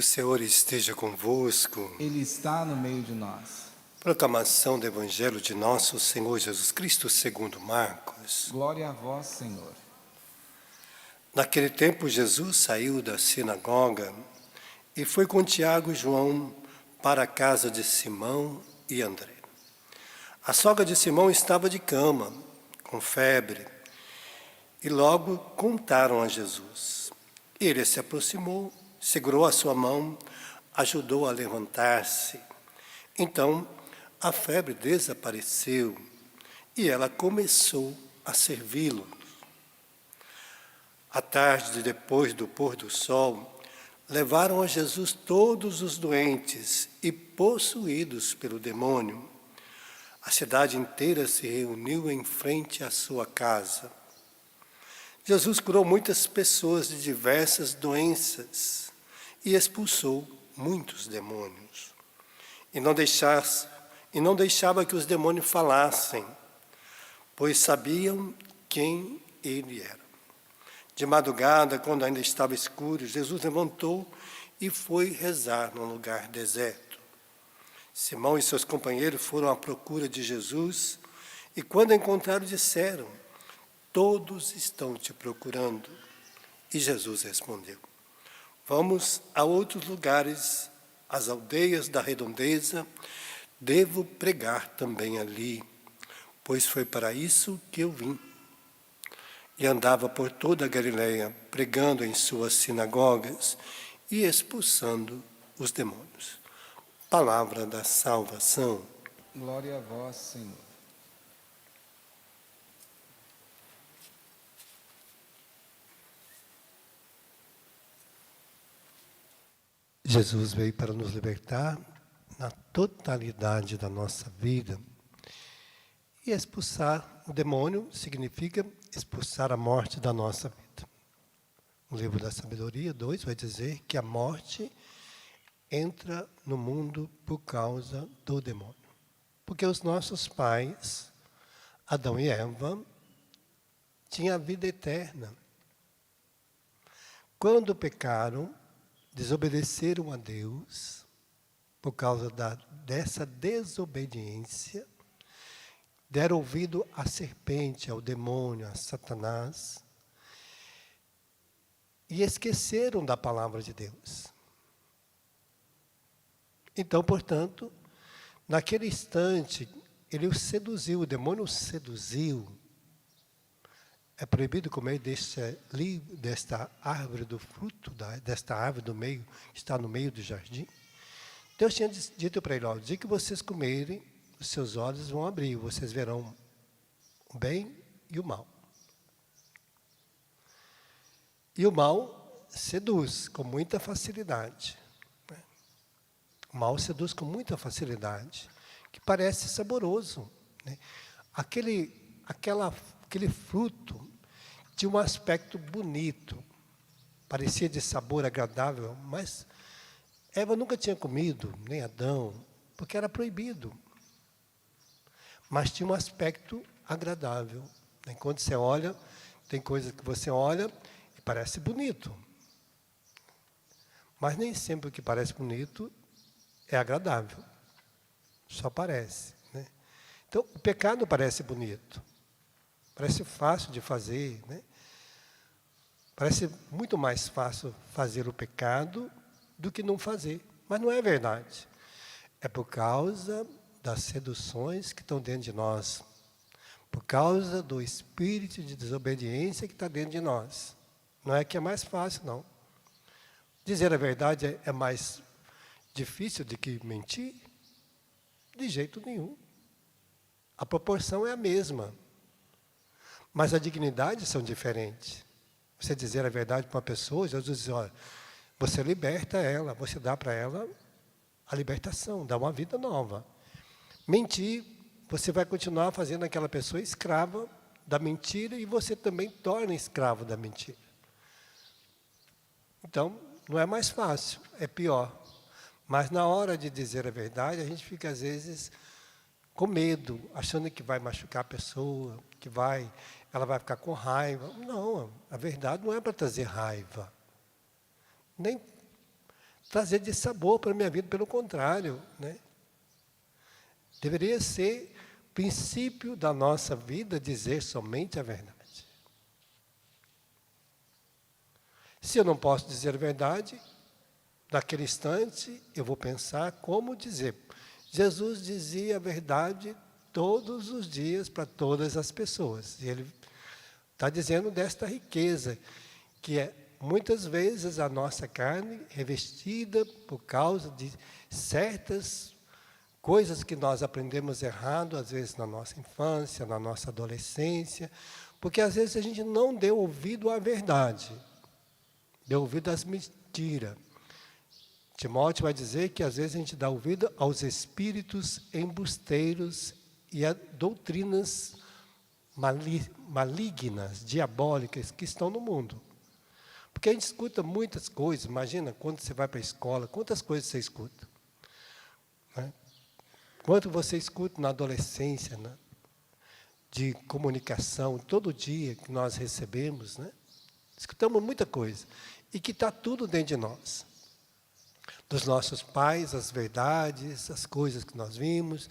O Senhor esteja convosco. Ele está no meio de nós. Proclamação do Evangelho de nosso Senhor Jesus Cristo segundo Marcos. Glória a vós, Senhor. Naquele tempo Jesus saiu da sinagoga e foi com Tiago e João para a casa de Simão e André. A sogra de Simão estava de cama, com febre, e logo contaram a Jesus. Ele se aproximou, segurou a sua mão, ajudou a levantar-se. Então, a febre desapareceu e ela começou a servi-lo. À tarde, depois do pôr do sol, levaram a Jesus todos os doentes e possuídos pelo demônio. A cidade inteira se reuniu em frente à sua casa. Jesus curou muitas pessoas de diversas doenças e expulsou muitos demônios. E não deixava que os demônios falassem, pois sabiam quem ele era. De madrugada, quando ainda estava escuro, Jesus levantou e foi rezar num lugar deserto. Simão e seus companheiros foram à procura de Jesus e, quando encontraram, disseram: "Todos estão te procurando." E Jesus respondeu: "Vamos a outros lugares, às aldeias da redondeza, devo pregar também ali, pois foi para isso que eu vim." E andava por toda a Galileia, pregando em suas sinagogas e expulsando os demônios. Palavra da salvação. Glória a vós, Senhor. Jesus veio para nos libertar na totalidade da nossa vida. E expulsar o demônio significa expulsar a morte da nossa vida. O livro da Sabedoria 2 vai dizer que a morte entra no mundo por causa do demônio. Porque os nossos pais, Adão e Eva, tinham a vida eterna. Quando pecaram, desobedeceram a Deus, por causa dessa desobediência, deram ouvido à serpente, ao demônio, a Satanás, e esqueceram da palavra de Deus. Então, portanto, naquele instante, ele o seduziu, o demônio o seduziu. É proibido comer desta árvore do fruto, desta árvore do meio, que está no meio do jardim. Deus tinha dito para ele: "O dia que vocês comerem, os seus olhos vão abrir, vocês verão o bem e o mal." E o mal seduz com muita facilidade. O mal seduz com muita facilidade, que parece saboroso, né? Aquele fruto tinha um aspecto bonito, parecia de sabor agradável, mas Eva nunca tinha comido, nem Adão, porque era proibido. Mas tinha um aspecto agradável. Quando você olha, tem coisas que você olha e parece bonito. Mas nem sempre o que parece bonito é agradável. Só parece, né? Então, o pecado parece bonito. Parece fácil de fazer, né? Parece muito mais fácil fazer o pecado do que não fazer. Mas não é verdade. É por causa das seduções que estão dentro de nós. Por causa do espírito de desobediência que está dentro de nós. Não é que é mais fácil, não. Dizer a verdade é mais difícil do que mentir? De jeito nenhum. A proporção é a mesma. Mas as dignidades são diferentes. Você dizer a verdade para uma pessoa, Jesus diz: "Olha, você liberta ela, você dá para ela a libertação, dá uma vida nova." Mentir, você vai continuar fazendo aquela pessoa escrava da mentira e você também torna escravo da mentira. Então, não é mais fácil, é pior. Mas na hora de dizer a verdade, a gente fica às vezes com medo, achando que vai machucar a pessoa, ela vai ficar com raiva. Não, a verdade não é para trazer raiva. Nem trazer de sabor para a minha vida, pelo contrário, né? Deveria ser princípio da nossa vida dizer somente a verdade. Se eu não posso dizer a verdade, naquele instante eu vou pensar como dizer. Jesus dizia a verdade todos os dias para todas as pessoas. E ele está dizendo desta riqueza, que é muitas vezes a nossa carne revestida por causa de certas coisas que nós aprendemos errado, às vezes na nossa infância, na nossa adolescência, porque às vezes a gente não deu ouvido à verdade, deu ouvido às mentiras. Timóteo vai dizer que às vezes a gente dá ouvido aos espíritos embusteiros e a doutrinas malignas, diabólicas que estão no mundo. Porque a gente escuta muitas coisas, imagina quando você vai para a escola, quantas coisas você escuta, né? Quanto você escuta na adolescência, né? De comunicação, todo dia que nós recebemos, né? Escutamos muita coisa, e que está tudo dentro de nós. Dos nossos pais, as verdades, as coisas que nós vimos,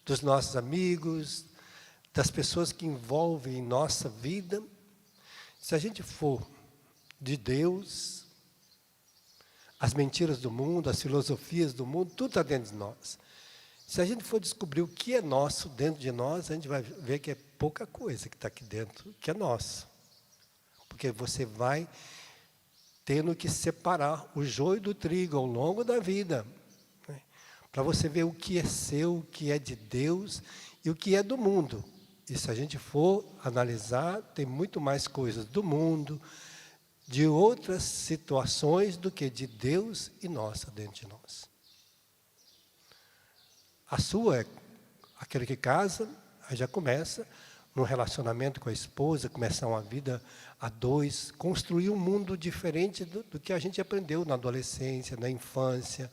dos nossos amigos, das pessoas que envolvem nossa vida. Se a gente for de Deus, as mentiras do mundo, as filosofias do mundo, tudo está dentro de nós. Se a gente for descobrir o que é nosso dentro de nós, a gente vai ver que é pouca coisa que está aqui dentro, que é nosso. Porque você vai tendo que separar o joio do trigo ao longo da vida, né? Para você ver o que é seu, o que é de Deus e o que é do mundo. E se a gente for analisar, tem muito mais coisas do mundo, de outras situações do que de Deus e nossa dentro de nós. A sua é aquele que casa, aí já começa num relacionamento com a esposa, começar uma vida a dois, construir um mundo diferente do que a gente aprendeu na adolescência, na infância,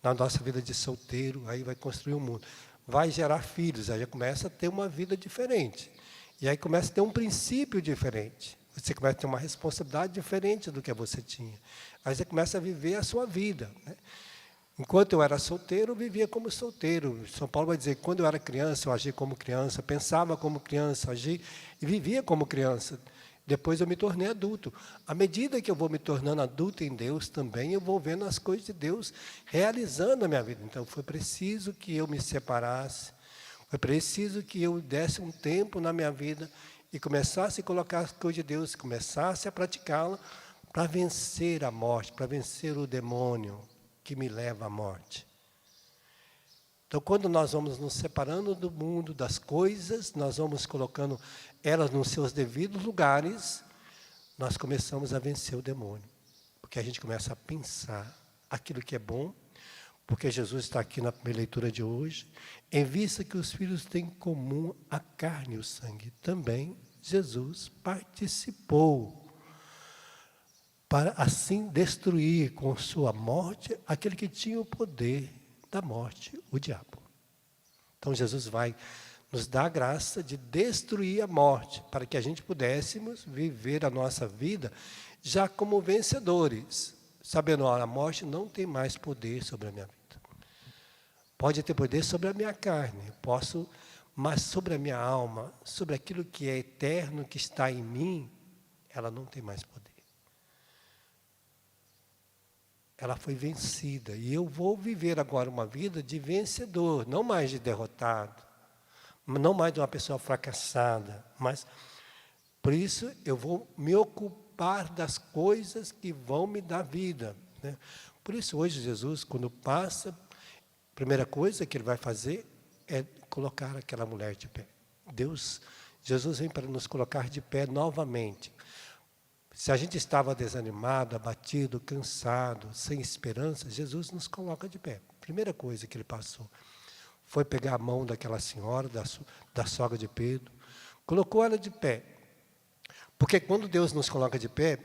na nossa vida de solteiro, aí vai construir um mundo. Vai gerar filhos, aí já começa a ter uma vida diferente. E aí começa a ter um princípio diferente. Você começa a ter uma responsabilidade diferente do que você tinha. Aí você começa a viver a sua vida, né? Enquanto eu era solteiro, eu vivia como solteiro. São Paulo vai dizer que quando eu era criança, eu agia como criança, pensava como criança, agia e vivia como criança. Depois eu me tornei adulto. À medida que eu vou me tornando adulto em Deus também, eu vou vendo as coisas de Deus realizando a minha vida. Então foi preciso que eu me separasse, foi preciso que eu desse um tempo na minha vida e começasse a colocar as coisas de Deus, começasse a praticá-la para vencer a morte, para vencer o demônio que me leva à morte. Então, quando nós vamos nos separando do mundo, das coisas, nós vamos colocando elas nos seus devidos lugares, nós começamos a vencer o demônio. Porque a gente começa a pensar aquilo que é bom, porque Jesus está aqui na primeira leitura de hoje, em vista que os filhos têm em comum a carne e o sangue, também Jesus participou para assim destruir com sua morte aquele que tinha o poder da morte, o diabo. Então Jesus vai nos dar a graça de destruir a morte, para que a gente pudéssemos viver a nossa vida já como vencedores, sabendo que a morte não tem mais poder sobre a minha vida. Pode ter poder sobre a minha carne, posso, mas sobre a minha alma, sobre aquilo que é eterno, que está em mim, ela não tem mais poder. Ela foi vencida. E eu vou viver agora uma vida de vencedor, não mais de derrotado, não mais de uma pessoa fracassada, mas por isso eu vou me ocupar das coisas que vão me dar vida, né? Por isso hoje Jesus, quando passa, a primeira coisa que ele vai fazer é colocar aquela mulher de pé. Jesus vem para nos colocar de pé novamente. Se a gente estava desanimado, abatido, cansado, sem esperança, Jesus nos coloca de pé. Primeira coisa que ele passou foi pegar a mão daquela senhora, da sogra de Pedro, colocou ela de pé. Porque quando Deus nos coloca de pé,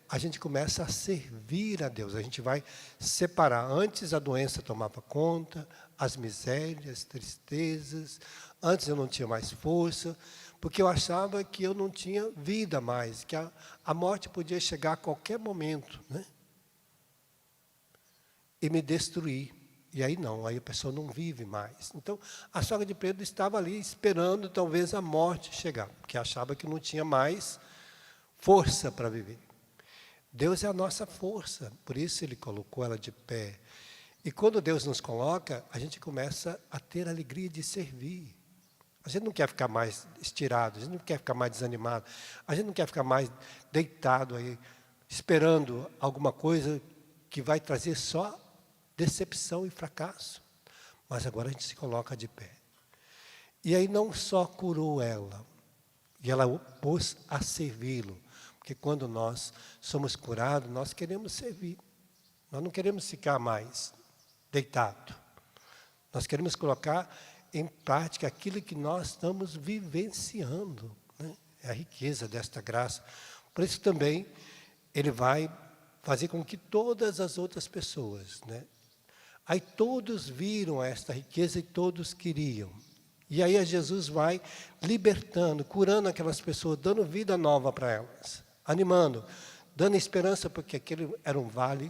a gente começa a servir a Deus. A gente vai separar. Antes a doença tomava conta, as misérias, tristezas. Antes eu não tinha mais força, porque eu achava que eu não tinha vida mais, que a morte podia chegar a qualquer momento, né? e me destruir. E aí não, aí a pessoa não vive mais. Então, a sogra de Pedro estava ali esperando talvez a morte chegar, porque achava que não tinha mais força para viver. Deus é a nossa força, por isso Ele colocou ela de pé. E quando Deus nos coloca, a gente começa a ter a alegria de servir. A gente não quer ficar mais estirado, a gente não quer ficar mais desanimado, a gente não quer ficar mais deitado aí, esperando alguma coisa que vai trazer só decepção e fracasso. Mas agora a gente se coloca de pé. E aí não só curou ela, e ela o pôs a servi-lo. Porque quando nós somos curados, nós queremos servir. Nós não queremos ficar mais deitado. Nós queremos colocar em prática aquilo que nós estamos vivenciando, né? É a riqueza desta graça. Por isso também Ele vai fazer com que todas as outras pessoas, né? Aí todos viram esta riqueza e todos queriam. E aí Jesus vai libertando, curando aquelas pessoas, dando vida nova para elas, animando, dando esperança, porque aquele era um vale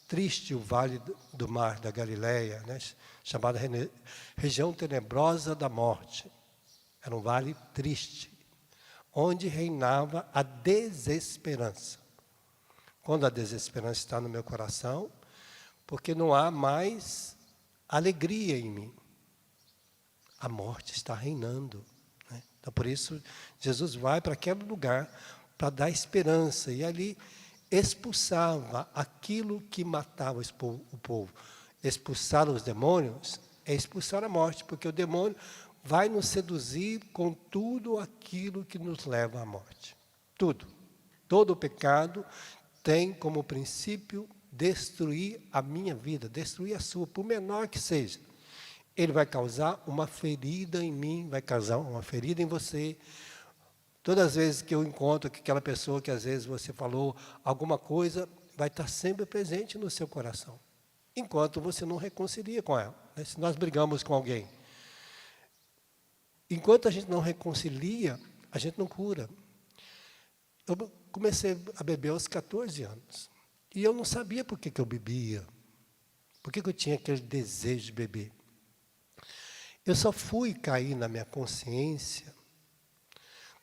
triste, o vale do mar da Galileia, né? Chamada região tenebrosa da morte. Era um vale triste, onde reinava a desesperança. Quando a desesperança está no meu coração, porque não há mais alegria em mim. A morte está reinando, né? Então, por isso, Jesus vai para aquele lugar para dar esperança. E ali expulsava aquilo que matava o povo. Expulsar os demônios é expulsar a morte, porque o demônio vai nos seduzir com tudo aquilo que nos leva à morte. Tudo. Todo o pecado tem como princípio destruir a minha vida, destruir a sua, por menor que seja. Ele vai causar uma ferida em mim, vai causar uma ferida em você. Todas as vezes que eu encontro aquela pessoa que às vezes você falou alguma coisa, vai estar sempre presente no seu coração, enquanto você não reconcilia com ela, né? Se nós brigamos com alguém, enquanto a gente não reconcilia, a gente não cura. Eu comecei a beber aos 14 anos. E eu não sabia por que eu bebia. Por que eu tinha aquele desejo de beber. Eu só fui cair na minha consciência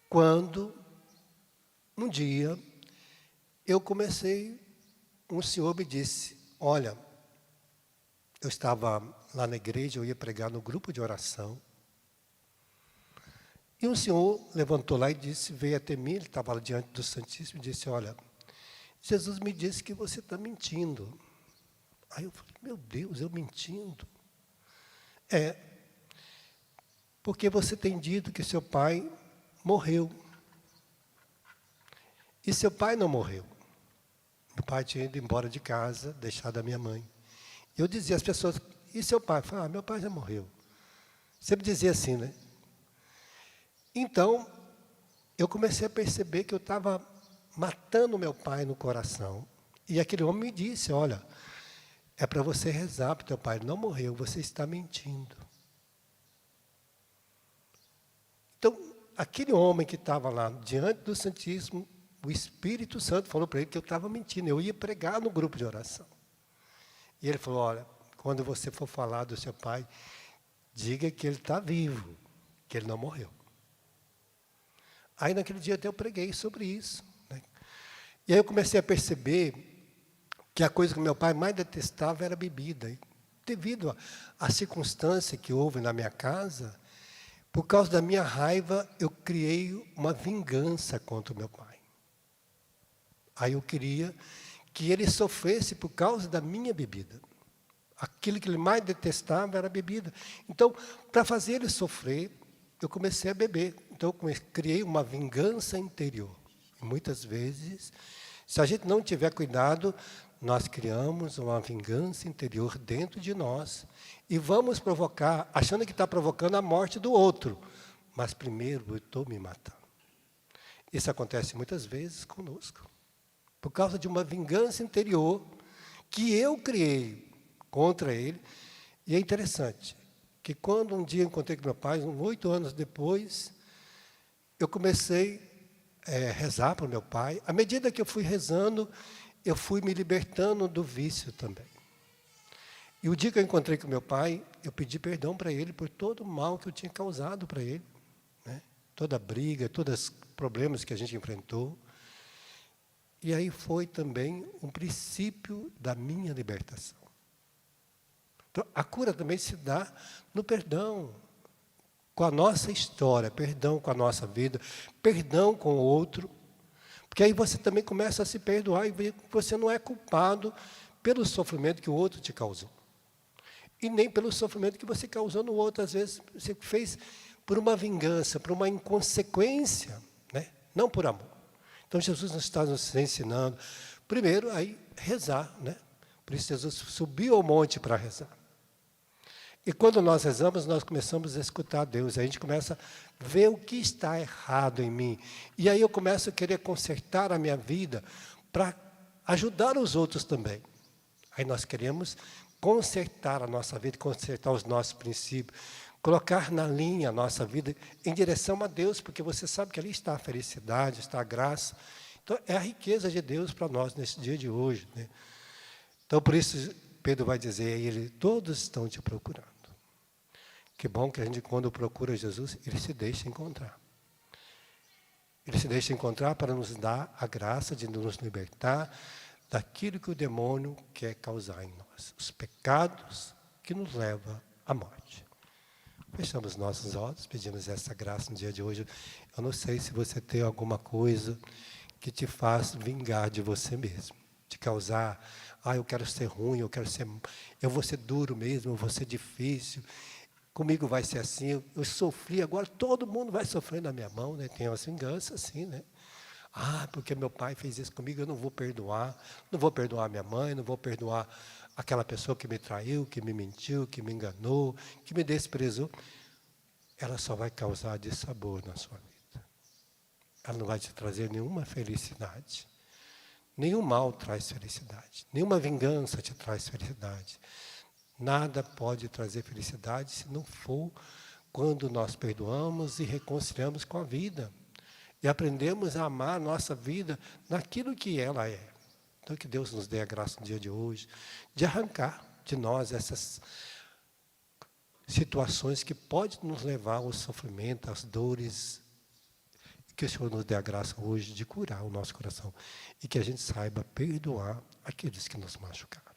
quando, um dia, um senhor me disse, olha, eu estava lá na igreja, eu ia pregar no grupo de oração, e um senhor levantou lá e disse, veio até mim, ele estava lá diante do Santíssimo, e disse, olha, Jesus me disse que você está mentindo. Aí eu falei, meu Deus, eu mentindo? É, porque você tem dito que seu pai morreu. E seu pai não morreu. Meu pai tinha ido embora de casa, deixado a minha mãe. Eu dizia às pessoas, e seu pai? Eu falava, meu pai já morreu. Sempre dizia assim, né? Então, eu comecei a perceber que eu estava matando meu pai no coração. E aquele homem me disse, olha, é para você rezar para o teu pai, ele não morreu, você está mentindo. Então, aquele homem que estava lá diante do Santíssimo, o Espírito Santo falou para ele que eu estava mentindo, eu ia pregar no grupo de oração. E ele falou, olha, quando você for falar do seu pai, diga que ele está vivo, que ele não morreu. Aí naquele dia até eu preguei sobre isso, né? E aí eu comecei a perceber que a coisa que meu pai mais detestava era a bebida. E devido à circunstância que houve na minha casa, por causa da minha raiva, eu criei uma vingança contra o meu pai. Aí eu queria que ele sofresse por causa da minha bebida. Aquilo que ele mais detestava era a bebida. Então, para fazer ele sofrer, eu comecei a beber. Então, eu criei uma vingança interior. E muitas vezes, se a gente não tiver cuidado, nós criamos uma vingança interior dentro de nós e vamos provocar, achando que está provocando a morte do outro. Mas primeiro eu estou me matando. Isso acontece muitas vezes conosco. Por causa de uma vingança interior que eu criei contra ele. E é interessante que quando um dia eu encontrei com meu pai, uns 8 anos depois, eu comecei a rezar para o meu pai. À medida que eu fui rezando, eu fui me libertando do vício também. E o dia que eu encontrei com meu pai, eu pedi perdão para ele por todo o mal que eu tinha causado para ele, né? Toda a briga, todos os problemas que a gente enfrentou. E aí foi também um princípio da minha libertação. Então, a cura também se dá no perdão, com a nossa história, perdão com a nossa vida, perdão com o outro. Porque aí você também começa a se perdoar e ver que você não é culpado pelo sofrimento que o outro te causou. E nem pelo sofrimento que você causou no outro. Às vezes você fez por uma vingança, por uma inconsequência, né? Não por amor. Então Jesus está nos ensinando, primeiro, aí rezar, né? Por isso Jesus subiu ao monte para rezar. E quando nós rezamos, nós começamos a escutar Deus. A gente começa a ver o que está errado em mim. E aí eu começo a querer consertar a minha vida para ajudar os outros também. Aí nós queremos consertar a nossa vida, consertar os nossos princípios, colocar na linha a nossa vida em direção a Deus, porque você sabe que ali está a felicidade, está a graça. Então, é a riqueza de Deus para nós nesse dia de hoje, né? Então, por isso, Pedro vai dizer a ele, todos estão te procurando. Que bom que a gente, quando procura Jesus, ele se deixa encontrar. Ele se deixa encontrar para nos dar a graça de nos libertar daquilo que o demônio quer causar em nós. Os pecados que nos levam à morte. Fechamos nossos olhos, pedimos essa graça no dia de hoje. Eu não sei se você tem alguma coisa que te faz vingar de você mesmo. De causar, eu quero ser ruim, eu vou ser duro mesmo, eu vou ser difícil. Comigo vai ser assim, eu sofri, agora todo mundo vai sofrer na minha mão, né? Tem umas vinganças assim, né? Porque meu pai fez isso comigo, eu não vou perdoar minha mãe, não vou perdoar aquela pessoa que me traiu, que me mentiu, que me enganou, que me desprezou. Ela só vai causar dissabor na sua vida. Ela não vai te trazer nenhuma felicidade. Nenhum mal traz felicidade. Nenhuma vingança te traz felicidade. Nada pode trazer felicidade se não for quando nós perdoamos e reconciliamos com a vida. E aprendemos a amar a nossa vida naquilo que ela é. Então, que Deus nos dê a graça no dia de hoje, de arrancar de nós essas situações que podem nos levar ao sofrimento, às dores. E que o Senhor nos dê a graça hoje de curar o nosso coração. E que a gente saiba perdoar aqueles que nos machucaram.